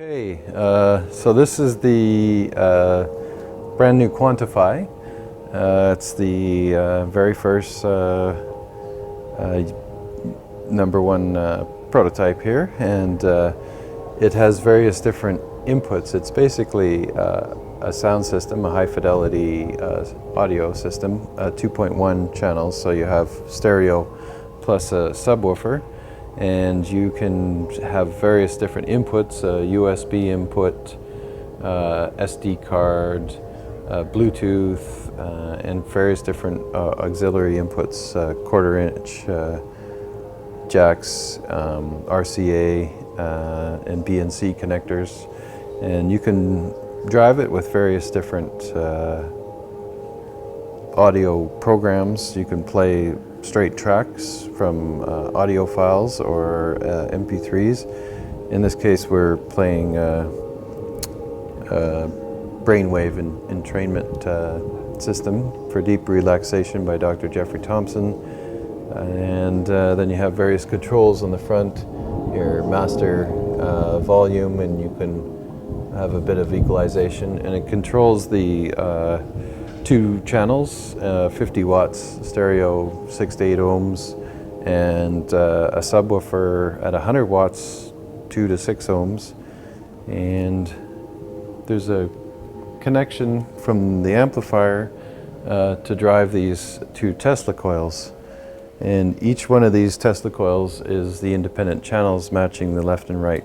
Okay, so this is the brand new Quanta Phi. It's the very first #1 prototype here, and it has various different inputs. It's basically a sound system, a high fidelity audio system, 2.1 channels, so you have stereo plus a subwoofer. And you can have various different inputs, USB input, SD card, Bluetooth, and various different auxiliary inputs, 1/4 inch jacks, RCA, and BNC connectors. And you can drive it with various different audio programs. You can play straight tracks from audio files or MP3s. In this case, we're playing brainwave entrainment system for deep relaxation by Dr. Jeffrey Thompson. And then you have various controls on the front, your master volume, and you can have a bit of equalization. And it controls the 2 channels, 50 watts stereo, 6 to 8 ohms, and a subwoofer at 100 watts, 2 to 6 ohms. And there's a connection from the amplifier to drive these 2 Tesla coils. And each one of these Tesla coils is the independent channels matching the left and right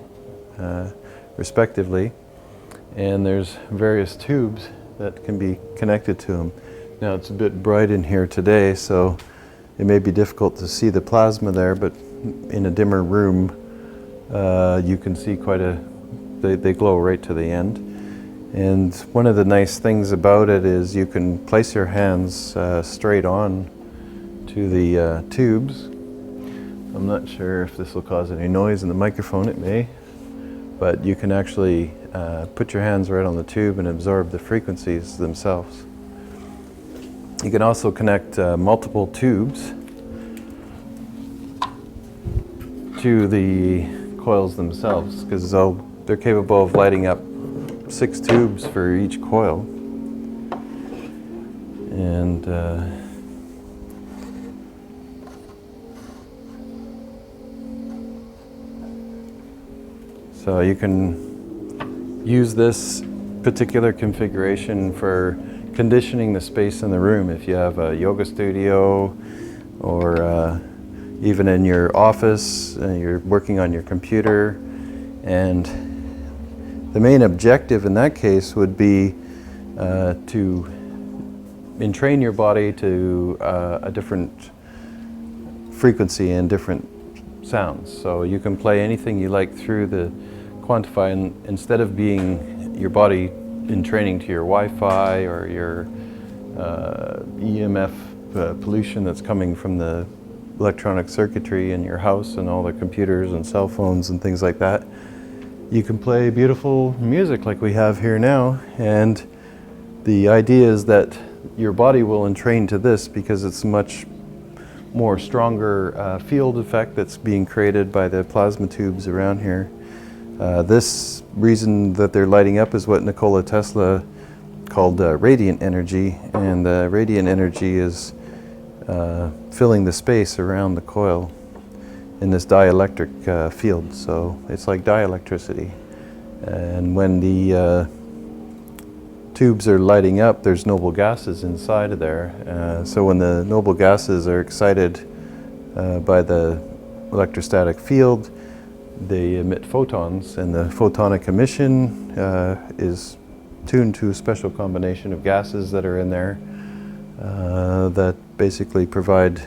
respectively. And there's various tubes that can be connected to them. Now it's a bit bright in here today, so it may be difficult to see the plasma there, but in a dimmer room you can see they glow right to the end. And one of the nice things about it is you can place your hands straight on to the tubes. I'm not sure if this will cause any noise in the microphone, it may, but you can actually put your hands right on the tube and absorb the frequencies themselves. You can also connect multiple tubes to the coils themselves, because they're capable of lighting up 6 tubes for each coil. And so you can use this particular configuration for conditioning the space in the room. If you have a yoga studio, or even in your office, you're working on your computer. And the main objective in that case would be to entrain your body to a different frequency and different sounds. So you can play anything you like through the Quantify, and instead of being your body in training to your Wi-Fi or your EMF pollution that's coming from the electronic circuitry in your house and all the computers and cell phones and things like that, you can play beautiful music like we have here now. And the idea is that your body will entrain to this because it's much more stronger field effect that's being created by the plasma tubes around here. This reason that they're lighting up is what Nikola Tesla called radiant energy, and radiant energy is filling the space around the coil in this dielectric field. So it's like dielectricity. And when the tubes are lighting up, there's noble gases inside of there. So when the noble gases are excited by the electrostatic field, they emit photons, and the photonic emission is tuned to a special combination of gases that are in there that basically provide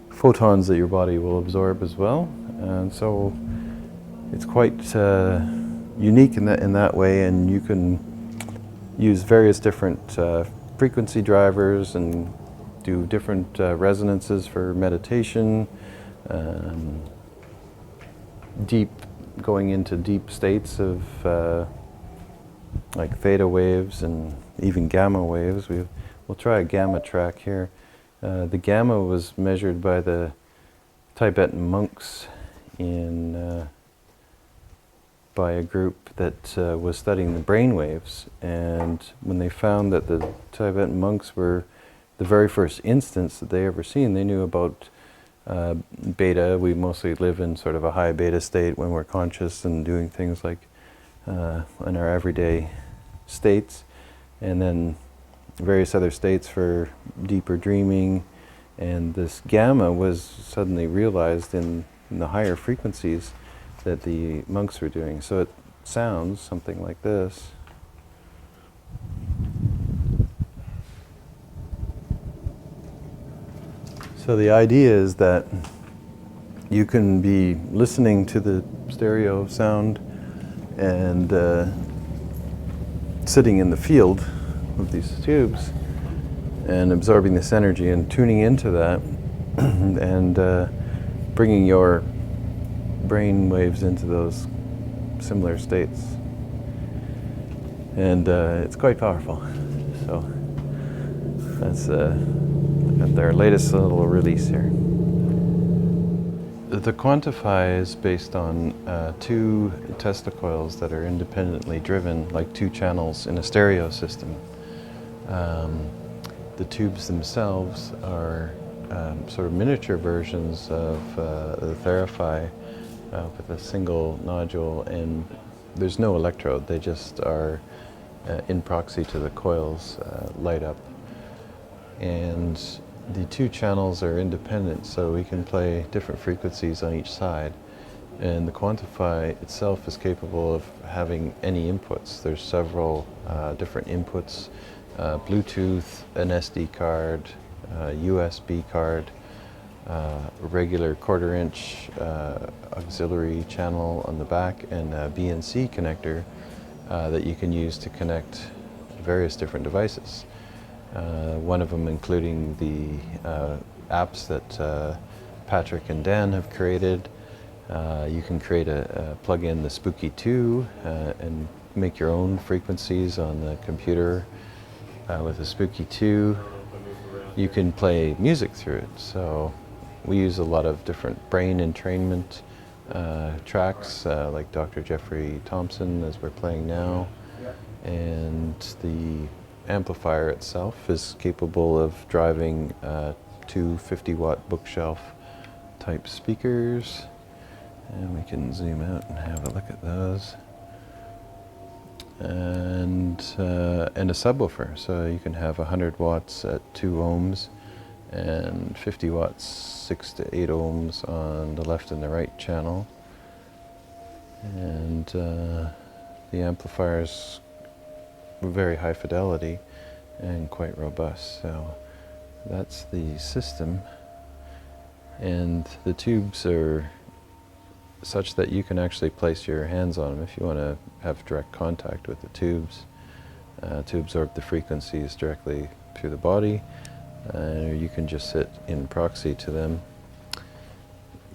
photons that your body will absorb as well. And so it's quite unique in that way, and you can use various different frequency drivers and do different resonances for meditation, going into deep states of like theta waves and even gamma waves. We'll try a gamma track here. The gamma was measured by the Tibetan monks in by a group that was studying the brain waves, and when they found that the Tibetan monks were the very first instance that they ever seen, they knew about beta. We mostly live in sort of a high beta state when we're conscious and doing things like in our everyday states, and then various other states for deeper dreaming, and this gamma was suddenly realized in the higher frequencies that the monks were doing. So it sounds something like this. So the idea is that you can be listening to the stereo sound and sitting in the field of these tubes and absorbing this energy and tuning into that and bringing your brain waves into those similar states. And it's quite powerful. So that's their latest little release here. The Quanta Phi is based on 2 Tesla coils that are independently driven, like 2 channels in a stereo system. The tubes themselves are sort of miniature versions of the Theraphi with a single nodule, and there's no electrode. They just are in proxy to the coils light up. And the 2 channels are independent, so we can play different frequencies on each side. And the Quantify itself is capable of having any inputs. There's several different inputs, Bluetooth, an SD card, USB card, a regular 1/4 inch auxiliary channel on the back, and a BNC connector that you can use to connect various different devices. One of them including the apps that Patrick and Dan have created. You can create plug in the Spooky 2 and make your own frequencies on the computer with the Spooky 2. You can play music through it. So we use a lot of different brain entrainment tracks, like Dr. Jeffrey Thompson, as we're playing now. And the amplifier itself is capable of driving 2 50-watt bookshelf type speakers, and we can zoom out and have a look at those, and a subwoofer, so you can have 100 watts at 2 ohms and 50 watts 6 to 8 ohms on the left and the right channel. And the amplifiers very high fidelity and quite robust. So that's the system, and the tubes are such that you can actually place your hands on them if you want to have direct contact with the tubes to absorb the frequencies directly through the body, or you can just sit in proxy to them.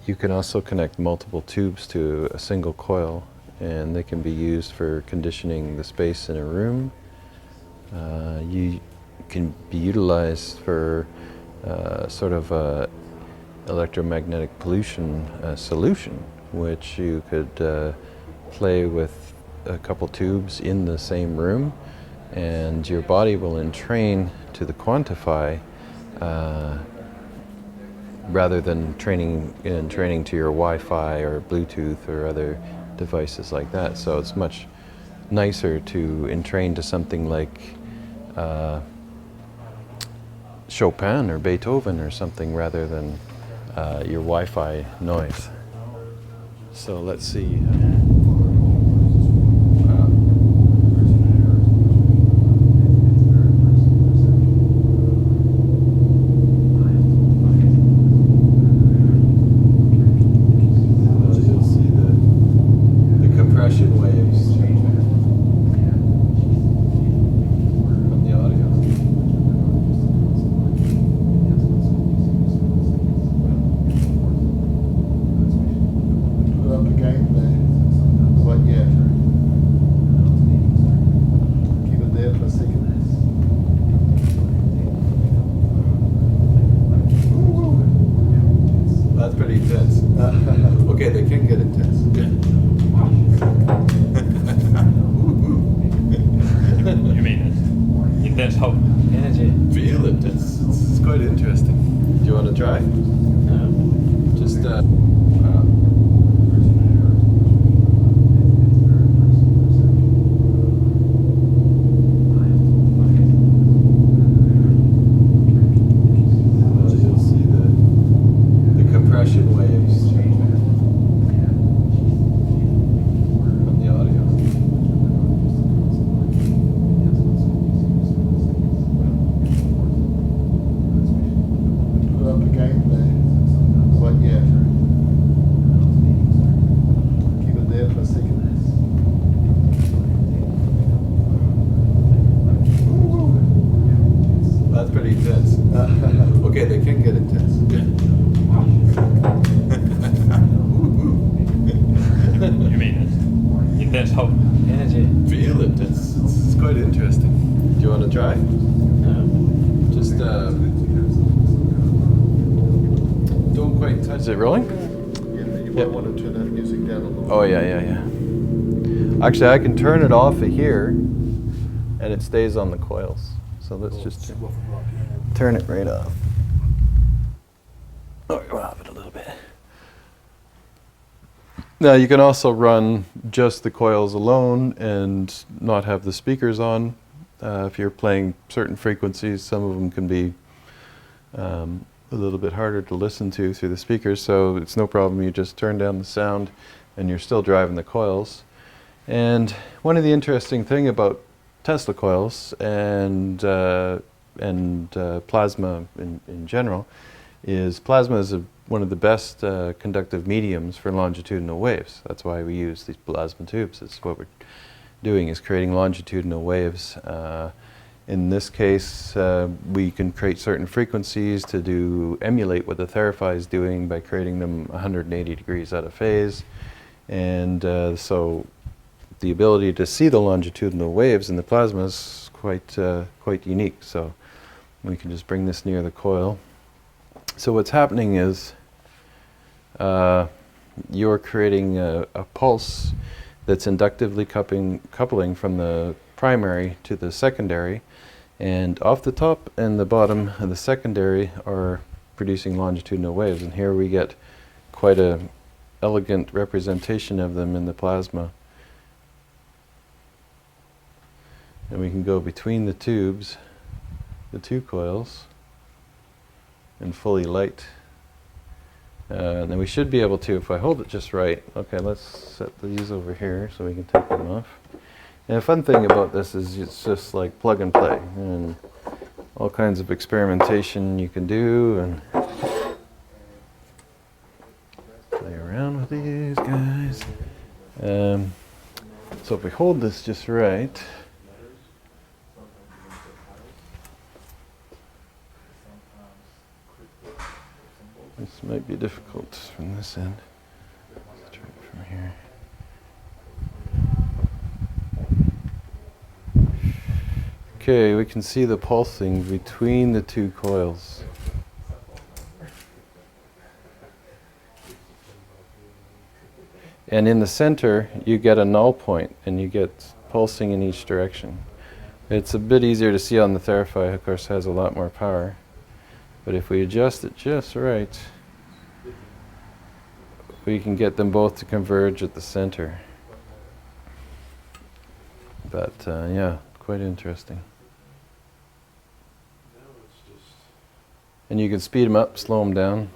You can also connect multiple tubes to a single coil, and they can be used for conditioning the space in a room. You can be utilized for sort of a electromagnetic pollution solution, which you could play with a couple tubes in the same room, and your body will entrain to the Quantify rather than training to your Wi-Fi or Bluetooth or other devices like that. So it's much nicer to entrain to something like Chopin or Beethoven or something rather than your Wi-Fi noise. So let's see. That's pretty intense. Okay, they can get intense. Good. top energy. Feel it. It's quite interesting. Do you want to try? Just you'll see the compression waves from the audio. Put up again there. But yeah. Keep it there for a second. That's pretty intense. Okay, they can get intense. You mean intense top energy? Feel it. It's quite interesting. Do you want to try? Just don't quite touch. Is it rolling? You might want to turn that music down a little. Oh yeah. Actually, I can turn it off of here, and it stays on the coils. So let's just turn it right off. Oh, we'll have it a little bit. Now you can also run just the coils alone and not have the speakers on. If you're playing certain frequencies, some of them can be a little bit harder to listen to through the speakers, so it's no problem. You just turn down the sound and you're still driving the coils. And one of the interesting thing about Tesla coils and plasma in general is plasma is one of the best conductive mediums for longitudinal waves. That's why we use these plasma tubes. It's what we're doing, is creating longitudinal waves. In this case, we can create certain frequencies to emulate what the Theraphi is doing by creating them 180 degrees out of phase. And so the ability to see the longitudinal waves in the plasma is quite unique. So we can just bring this near the coil. So what's happening is you're creating a pulse that's inductively coupling from the primary to the secondary, and off the top and the bottom of the secondary are producing longitudinal waves, and here we get quite a elegant representation of them in the plasma. And we can go between the tubes, the two coils, and fully light. Then we should be able to, if I hold it just right. Okay, let's set these over here so we can take them off. And the fun thing about this is it's just like plug and play, and all kinds of experimentation you can do and play around with these guys. So if we hold this just right, this might be difficult from this end. Let's try it from here. Okay, we can see the pulsing between the two coils. And in the center, you get a null point, and you get pulsing in each direction. It's a bit easier to see on the Theraphi, of course, has a lot more power. But if we adjust it just right, we can get them both to converge at the center. But yeah, quite interesting. And you can speed them up, slow them down.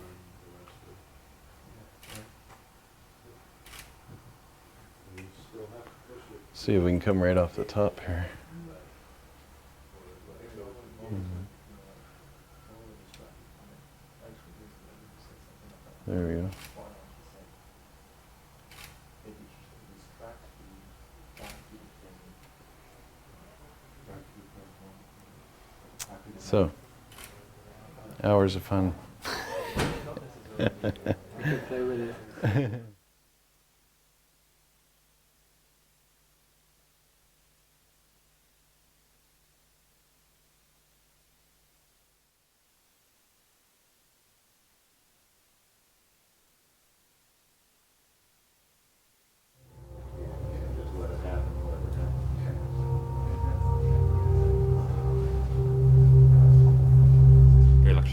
See if we can come right off the top here. There we go. So, hours of fun. We can play with it.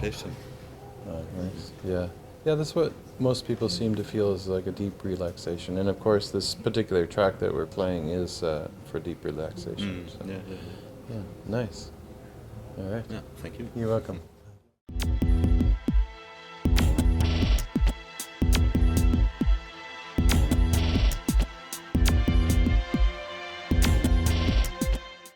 relaxation. Nice. Yeah. Yeah, that's what most people seem to feel is like a deep relaxation. And of course, this particular track that we're playing is for deep relaxation. So, Yeah. yeah, nice. All right. Yeah, thank you. You're welcome.